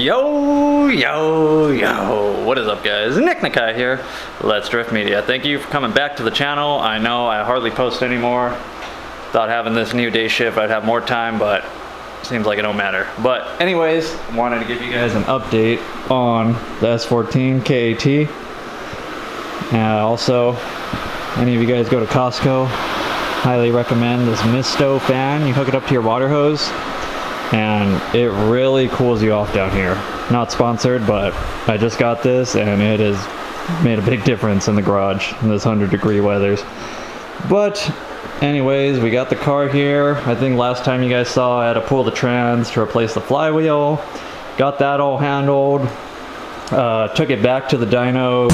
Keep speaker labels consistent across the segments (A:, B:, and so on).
A: Yo, what is up guys? Nick Nakai here, Let's Drift Media. Thank you for coming back to the channel. I know I hardly post anymore. Thought having this new day shift I'd have more time, but seems like it don't matter. But anyways, wanted to give you guys an update on the S14 KAT. Also, any of you guys go to Costco, highly recommend this Misto fan. You hook it up to your water hose and it really cools you off down here. Not sponsored, but I just got this and it has made a big difference in the garage in this 100-degree weathers. But anyways, we got the car here. I think last time you guys saw I had to pull the trans to replace the flywheel. Got that all handled. Took it back to the dyno.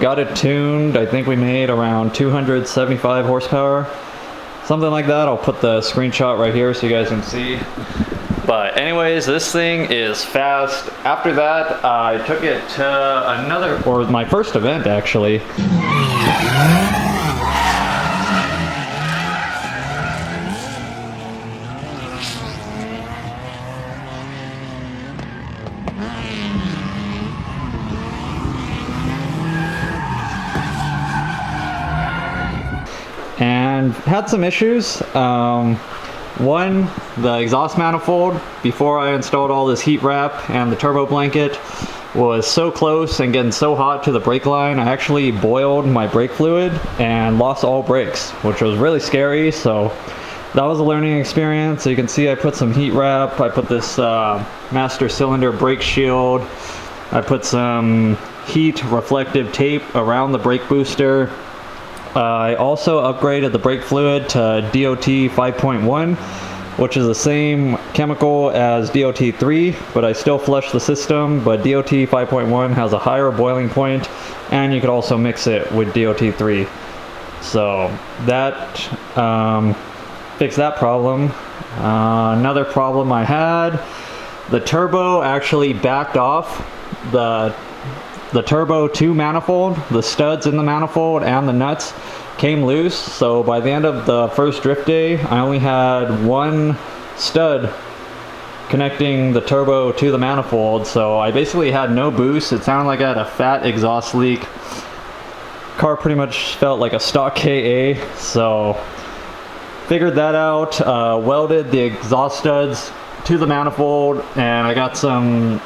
A: Got it tuned. I think we made around 275 horsepower, something like that. I'll put the screenshot right here so you guys can see. But anyways, this thing is fast. After that, I took it to my first event actually. And had some issues. One, the exhaust manifold, before I installed all this heat wrap and the turbo blanket, was so close and getting so hot to the brake line, I actually boiled my brake fluid and lost all brakes, which was really scary. So that was a learning experience. So you can see I put some heat wrap, I put this master cylinder brake shield, I put some heat reflective tape around the brake booster. I also upgraded the brake fluid to DOT 5.1, which is the same chemical as DOT 3, but I still flush the system. But DOT 5.1 has a higher boiling point, and you could also mix it with DOT 3. So that fixed that problem. Another problem I had, the turbo actually backed off. The turbo 2 manifold, the studs in the manifold and the nuts came loose. So by the end of the first drift day, I only had one stud connecting the turbo to the manifold. So I basically had no boost. It sounded like I had a fat exhaust leak. Car pretty much felt like a stock KA. So figured that out, welded the exhaust studs to the manifold, and I got some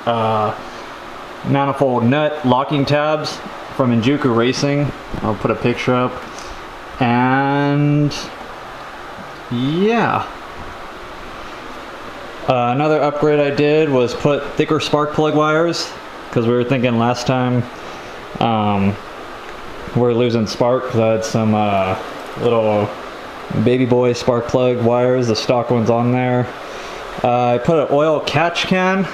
A: manifold nut locking tabs from Injuku Racing. I'll put a picture up. And yeah, another upgrade I did was put thicker spark plug wires, because we were thinking last time we're losing spark because I had some little baby boy spark plug wires, the stock ones on there. I put an oil catch can.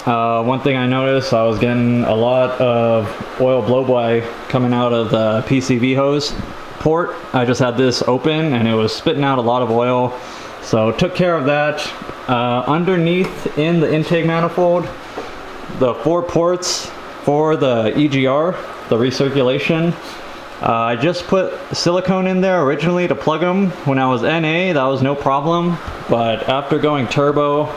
A: One thing I noticed, I was getting a lot of oil blow-by coming out of the PCV hose port. I just had this open and it was spitting out a lot of oil, so took care of that. Underneath in the intake manifold, the 4 ports for the EGR, the recirculation, I just put silicone in there originally to plug them. When I was NA, that was no problem, but after going turbo,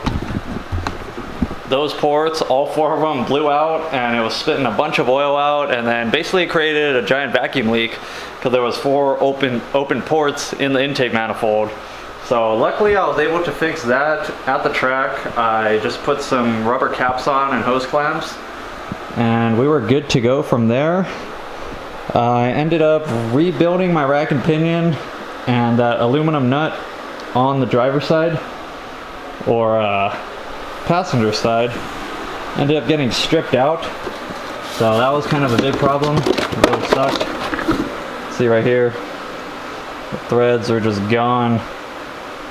A: those ports, all 4 of them blew out and it was spitting a bunch of oil out, and then basically created a giant vacuum leak because there was 4 open ports in the intake manifold. So luckily I was able to fix that at the track. I just put some rubber caps on and hose clamps and we were good to go from there. I ended up rebuilding my rack and pinion, and that aluminum nut on the driver's side, or passenger side, ended up getting stripped out. So that was kind of a big problem. It really sucked. See right here, the threads are just gone.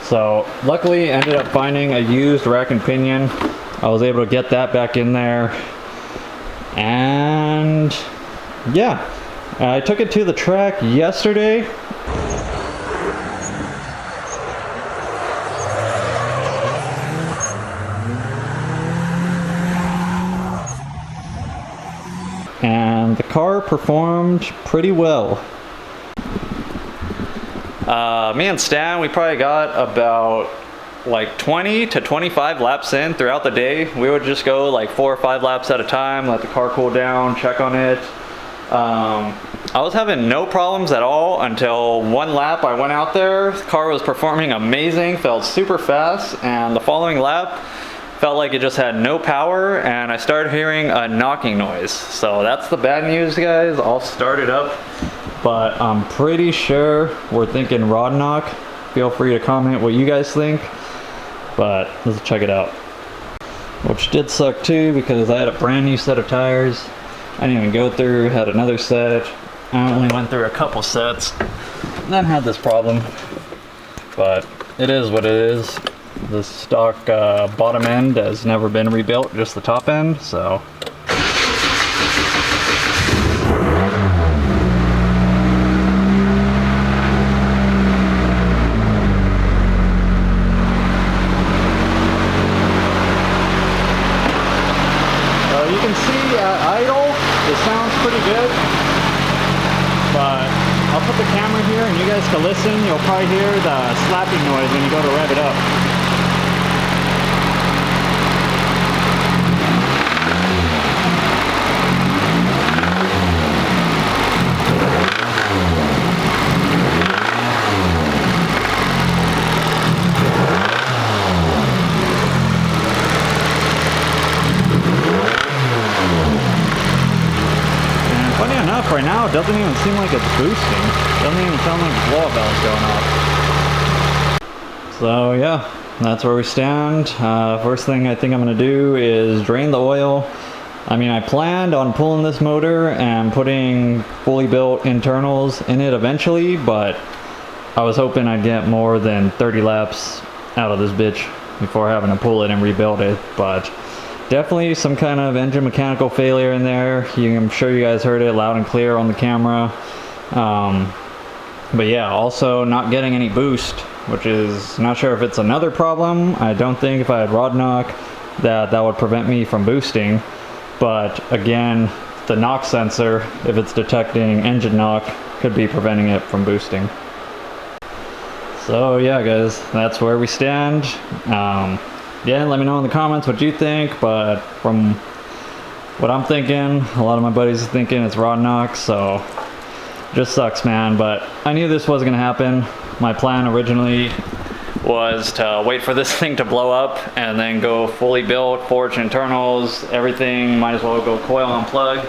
A: So luckily ended up finding a used rack and pinion. I was able to get that back in there, and yeah, I took it to the track yesterday. And the car performed pretty well. Me and Stan, we probably got about like 20 to 25 laps in throughout the day. We would just go like 4 or 5 laps at a time, let the car cool down, check on it. I was having no problems at all until one lap I went out there. The car was performing amazing, felt super fast, and the following lap felt like it just had no power, and I started hearing a knocking noise. So that's the bad news, guys. I'll start it up, but I'm pretty sure we're thinking rod knock. Feel free to comment what you guys think, but let's check it out. Which did suck too, because I had a brand new set of tires. I didn't even go through, had another set. I only went through a couple sets, then had this problem. But it is what it is. The stock bottom end has never been rebuilt, just the top end, so. You can see at idle, it sounds pretty good, but I'll put the camera here and you guys can listen. You'll probably hear the slapping noise when you go to rev it up. Right now, it doesn't even seem like it's boosting. Doesn't even sound like the blow-up valve's going off. So yeah, that's where we stand. First thing I think I'm gonna do is drain the oil. I mean, I planned on pulling this motor and putting fully built internals in it eventually, but I was hoping I'd get more than 30 laps out of this bitch before having to pull it and rebuild it. But definitely some kind of engine mechanical failure in there. I'm sure you guys heard it loud and clear on the camera. But yeah, also not getting any boost, which is not sure if it's another problem. I don't think if I had rod knock that would prevent me from boosting. But again, the knock sensor, if it's detecting engine knock, could be preventing it from boosting. So yeah, guys, that's where we stand. Yeah, let me know in the comments what you think, but from what I'm thinking, a lot of my buddies are thinking it's rod knock, so just sucks, man. But I knew this wasn't gonna happen. My plan originally was to wait for this thing to blow up and then go fully built, forged internals, everything, might as well go coil and plug,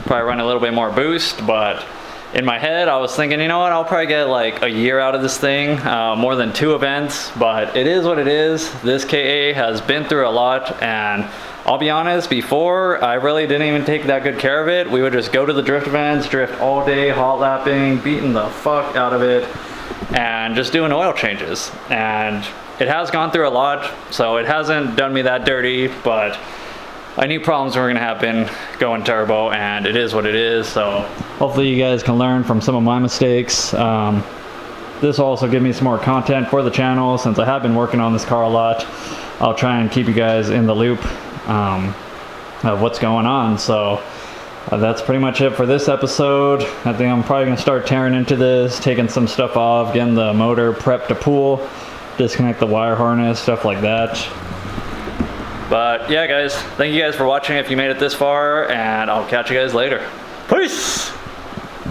A: probably run a little bit more boost. But in my head, I was thinking, you know what, I'll probably get like a year out of this thing, more than 2 events, but it is what it is. This KA has been through a lot, and I'll be honest, before, I really didn't even take that good care of it. We would just go to the drift events, drift all day, hot lapping, beating the fuck out of it, and just doing oil changes. And it has gone through a lot, so it hasn't done me that dirty, but I knew problems were gonna happen going turbo, and it is what it is. So hopefully you guys can learn from some of my mistakes. This will also give me some more content for the channel, since I have been working on this car a lot. I'll try and keep you guys in the loop of what's going on. So that's pretty much it for this episode. I think I'm probably gonna start tearing into this, taking some stuff off, getting the motor prepped to pull, disconnect the wire harness, stuff like that. But yeah, guys, thank you guys for watching if you made it this far, and I'll catch you guys later. Peace!